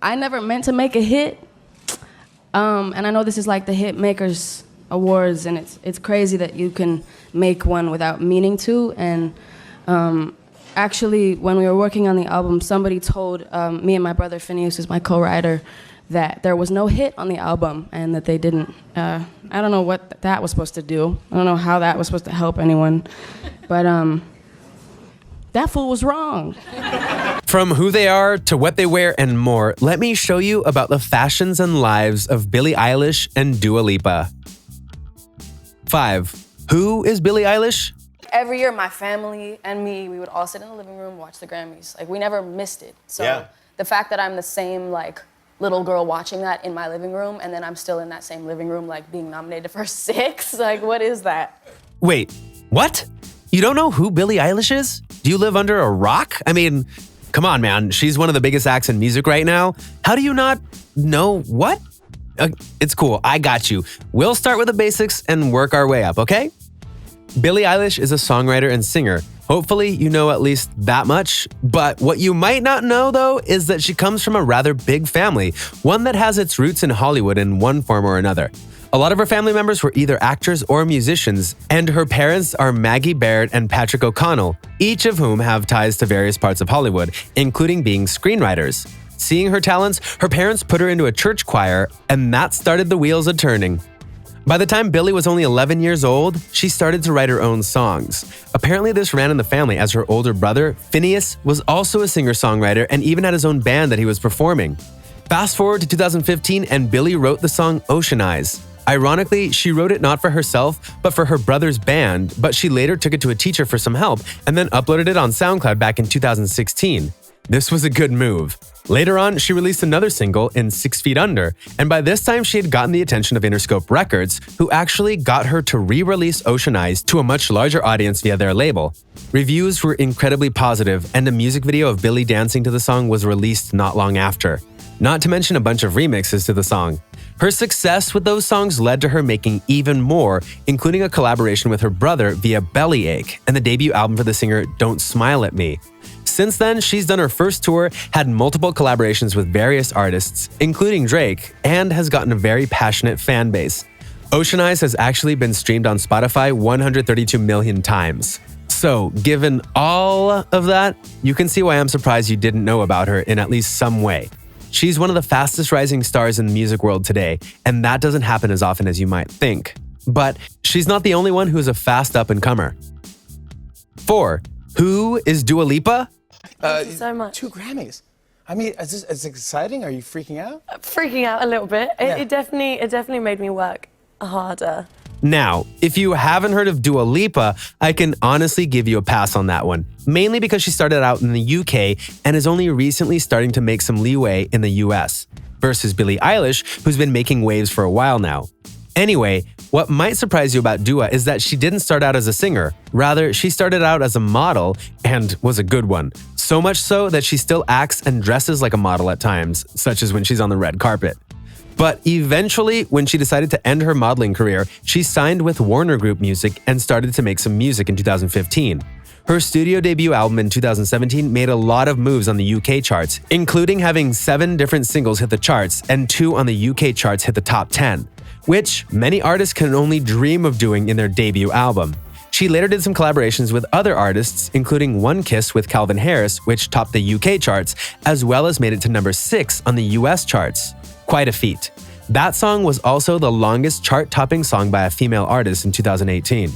I never meant to make a hit. And I know this is like the Hit Makers Awards, and it's crazy that you can make one without meaning to. And actually, when we were working on the album, somebody told me and my brother Phineas, who's my co-writer, that there was no hit on the album, and that they didn't. I don't know what that was supposed to do. I don't know how that was supposed to help anyone, but that fool was wrong. From who they are to what they wear and more, let me show you about the fashions and lives of Billie Eilish and Dua Lipa. 5. Who is Billie Eilish? Every year, my family and me, we would all sit in the living room, watch the Grammys. Like, we never missed it. So the fact that I'm the same, like, little girl watching that in my living room, and then I'm still in that same living room, like, being nominated for 6, like, what is that? Wait, what? You don't know who Billie Eilish is? Do you live under a rock? I mean, come on, man. She's one of the biggest acts in music right now. How do you not know what? It's cool. I got you. We'll start with the basics and work our way up, okay? Billie Eilish is a songwriter and singer. Hopefully, you know at least that much. But what you might not know, though, is that she comes from a rather big family, one that has its roots in Hollywood in one form or another. A lot of her family members were either actors or musicians, and her parents are Maggie Baird and Patrick O'Connell, each of whom have ties to various parts of Hollywood, including being screenwriters. Seeing her talents, her parents put her into a church choir, and that started the wheels a-turning. By the time Billie was only 11 years old, she started to write her own songs. Apparently this ran in the family, as her older brother, Phineas, was also a singer-songwriter and even had his own band that he was performing. Fast forward to 2015 and Billie wrote the song Ocean Eyes. Ironically, she wrote it not for herself, but for her brother's band, but she later took it to a teacher for some help and then uploaded it on SoundCloud back in 2016. This was a good move. Later on, she released another single in 6 Feet Under, and by this time she had gotten the attention of Interscope Records, who actually got her to re-release Ocean Eyes to a much larger audience via their label. Reviews were incredibly positive, and a music video of Billie dancing to the song was released not long after. Not to mention a bunch of remixes to the song. Her success with those songs led to her making even more, including a collaboration with her brother via Bellyache and the debut album for the singer Don't Smile at Me. Since then, she's done her first tour, had multiple collaborations with various artists, including Drake, and has gotten a very passionate fan base. Ocean Eyes has actually been streamed on Spotify 132 million times. So, given all of that, you can see why I'm surprised you didn't know about her in at least some way. She's one of the fastest rising stars in the music world today, and that doesn't happen as often as you might think. But she's not the only one who's a fast up-and-comer. 4. Who is Dua Lipa? Thank you so much. 2 Grammys. I mean, is this exciting? Are you freaking out? Freaking out a little bit. It definitely made me work harder. Now, if you haven't heard of Dua Lipa, I can honestly give you a pass on that one, mainly because she started out in the UK and is only recently starting to make some leeway in the US, versus Billie Eilish, who's been making waves for a while now. Anyway, what might surprise you about Dua is that she didn't start out as a singer. Rather, she started out as a model, and was a good one. So much so that she still acts and dresses like a model at times, such as when she's on the red carpet. But eventually, when she decided to end her modeling career, she signed with Warner Group Music and started to make some music in 2015. Her studio debut album in 2017 made a lot of moves on the UK charts, including having 7 different singles hit the charts and 2 on the UK charts hit the top 10, which many artists can only dream of doing in their debut album. She later did some collaborations with other artists, including One Kiss with Calvin Harris, which topped the UK charts, as well as made it to number 6 on the US charts. Quite a feat. That song was also the longest chart-topping song by a female artist in 2018.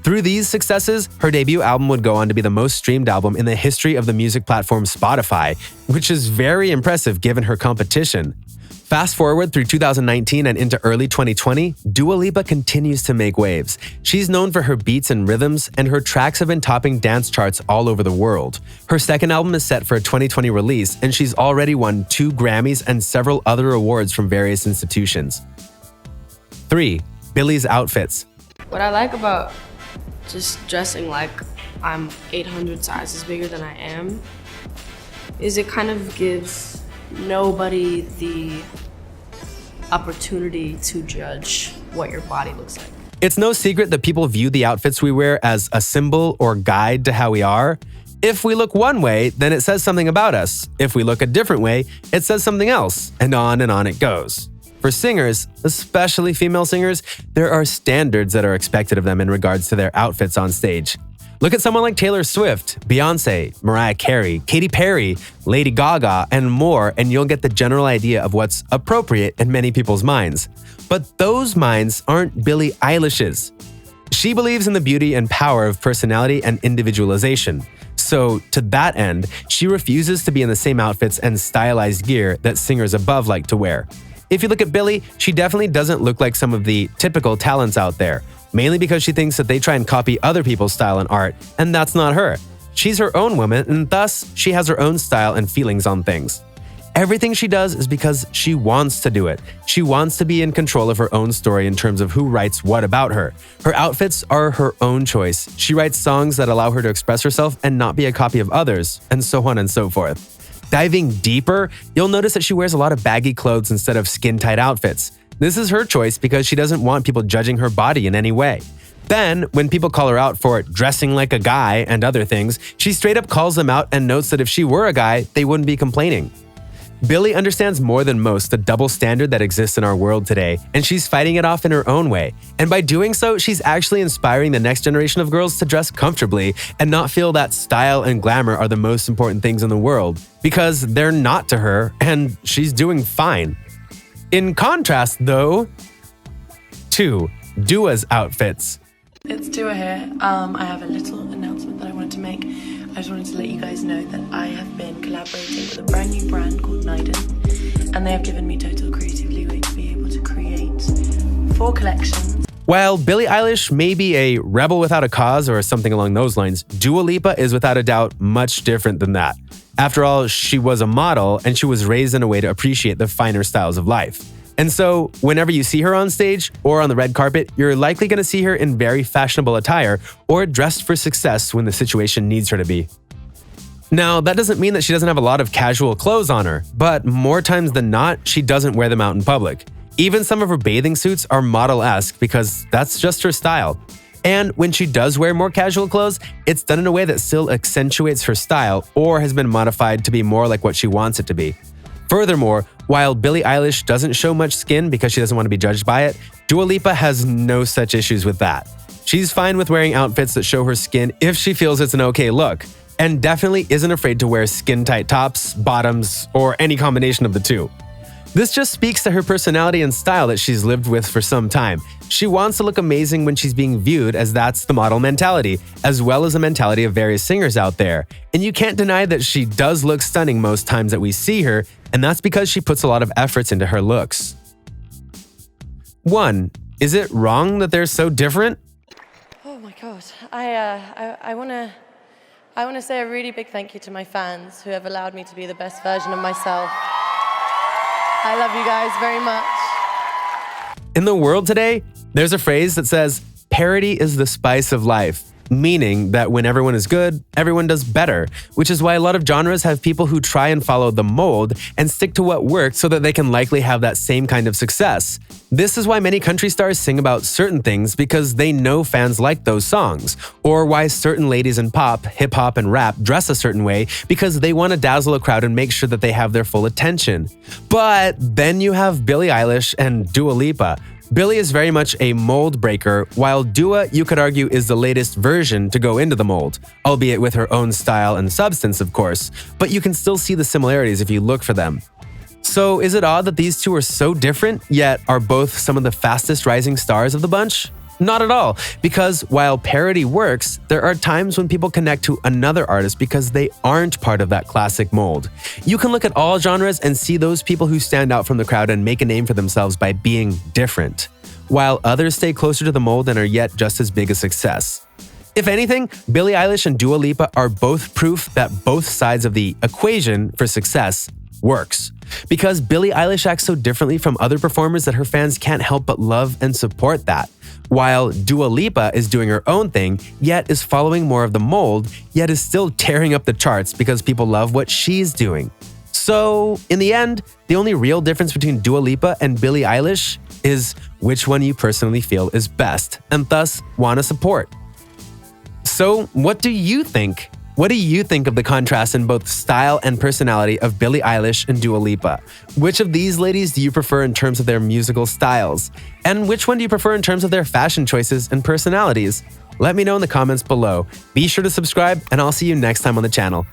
Through these successes, her debut album would go on to be the most streamed album in the history of the music platform Spotify, which is very impressive given her competition. Fast forward through 2019 and into early 2020, Dua Lipa continues to make waves. She's known for her beats and rhythms, and her tracks have been topping dance charts all over the world. Her second album is set for a 2020 release, and she's already won 2 Grammys and several other awards from various institutions. 3. Billie's outfits. What I like about just dressing like I'm 800 sizes bigger than I am is it kind of gives nobody the opportunity to judge what your body looks like. It's no secret that people view the outfits we wear as a symbol or guide to how we are. If we look one way, then it says something about us. If we look a different way, it says something else, and on it goes. For singers, especially female singers, there are standards that are expected of them in regards to their outfits on stage. Look at someone like Taylor Swift, Beyoncé, Mariah Carey, Katy Perry, Lady Gaga, and more, and you'll get the general idea of what's appropriate in many people's minds. But those minds aren't Billie Eilish's. She believes in the beauty and power of personality and individualization. So, to that end, she refuses to be in the same outfits and stylized gear that singers above like to wear. If you look at Billie, she definitely doesn't look like some of the typical talents out there, mainly because she thinks that they try and copy other people's style and art, and that's not her. She's her own woman, and thus, she has her own style and feelings on things. Everything she does is because she wants to do it. She wants to be in control of her own story in terms of who writes what about her. Her outfits are her own choice. She writes songs that allow her to express herself and not be a copy of others, and so on and so forth. Diving deeper, you'll notice that she wears a lot of baggy clothes instead of skin-tight outfits. This is her choice because she doesn't want people judging her body in any way. Then, when people call her out for dressing like a guy and other things, she straight up calls them out and notes that if she were a guy, they wouldn't be complaining. Billie understands more than most the double standard that exists in our world today, and she's fighting it off in her own way. And by doing so, she's actually inspiring the next generation of girls to dress comfortably and not feel that style and glamour are the most important things in the world, because they're not to her, and she's doing fine. In contrast, though, to Dua's outfits. It's Dua here. I have a little announcement that I wanted to make. I just wanted to let you guys know that I have been collaborating with a brand new brand called Niden, and they have given me total creative leeway to be able to create 4 collections. While Billie Eilish may be a rebel without a cause or something along those lines, Dua Lipa is without a doubt much different than that. After all, she was a model and she was raised in a way to appreciate the finer styles of life. And so, whenever you see her on stage or on the red carpet, you're likely going to see her in very fashionable attire or dressed for success when the situation needs her to be. Now, that doesn't mean that she doesn't have a lot of casual clothes on her, but more times than not, she doesn't wear them out in public. Even some of her bathing suits are model-esque because that's just her style. And when she does wear more casual clothes, it's done in a way that still accentuates her style or has been modified to be more like what she wants it to be. Furthermore, while Billie Eilish doesn't show much skin because she doesn't want to be judged by it, Dua Lipa has no such issues with that. She's fine with wearing outfits that show her skin if she feels it's an okay look, and definitely isn't afraid to wear skin-tight tops, bottoms, or any combination of the two. This just speaks to her personality and style that she's lived with for some time. She wants to look amazing when she's being viewed, as that's the model mentality, as well as the mentality of various singers out there. And you can't deny that she does look stunning most times that we see her, and that's because she puts a lot of efforts into her looks. 1. Is it wrong that they're so different? Oh my God. I want to say a really big thank you to my fans who have allowed me to be the best version of myself. I love you guys very much. In the world today, there's a phrase that says, parody is the spice of life, meaning that when everyone is good, everyone does better, which is why a lot of genres have people who try and follow the mold and stick to what worked so that they can likely have that same kind of success. This is why many country stars sing about certain things because they know fans like those songs, or why certain ladies in pop, hip-hop, and rap dress a certain way because they want to dazzle a crowd and make sure that they have their full attention. But then you have Billie Eilish and Dua Lipa. Billie is very much a mold breaker, while Dua, you could argue, is the latest version to go into the mold, albeit with her own style and substance, of course, but you can still see the similarities if you look for them. So is it odd that these two are so different, yet are both some of the fastest rising stars of the bunch? Not at all, because while parody works, there are times when people connect to another artist because they aren't part of that classic mold. You can look at all genres and see those people who stand out from the crowd and make a name for themselves by being different, while others stay closer to the mold and are yet just as big a success. If anything, Billie Eilish and Dua Lipa are both proof that both sides of the equation for success works. Because Billie Eilish acts so differently from other performers that her fans can't help but love and support that, while Dua Lipa is doing her own thing, yet is following more of the mold, yet is still tearing up the charts because people love what she's doing. So, in the end, the only real difference between Dua Lipa and Billie Eilish is which one you personally feel is best, and thus want to support. So, what do you think? What do you think of the contrast in both style and personality of Billie Eilish and Dua Lipa? Which of these ladies do you prefer in terms of their musical styles? And which one do you prefer in terms of their fashion choices and personalities? Let me know in the comments below. Be sure to subscribe, and I'll see you next time on the channel.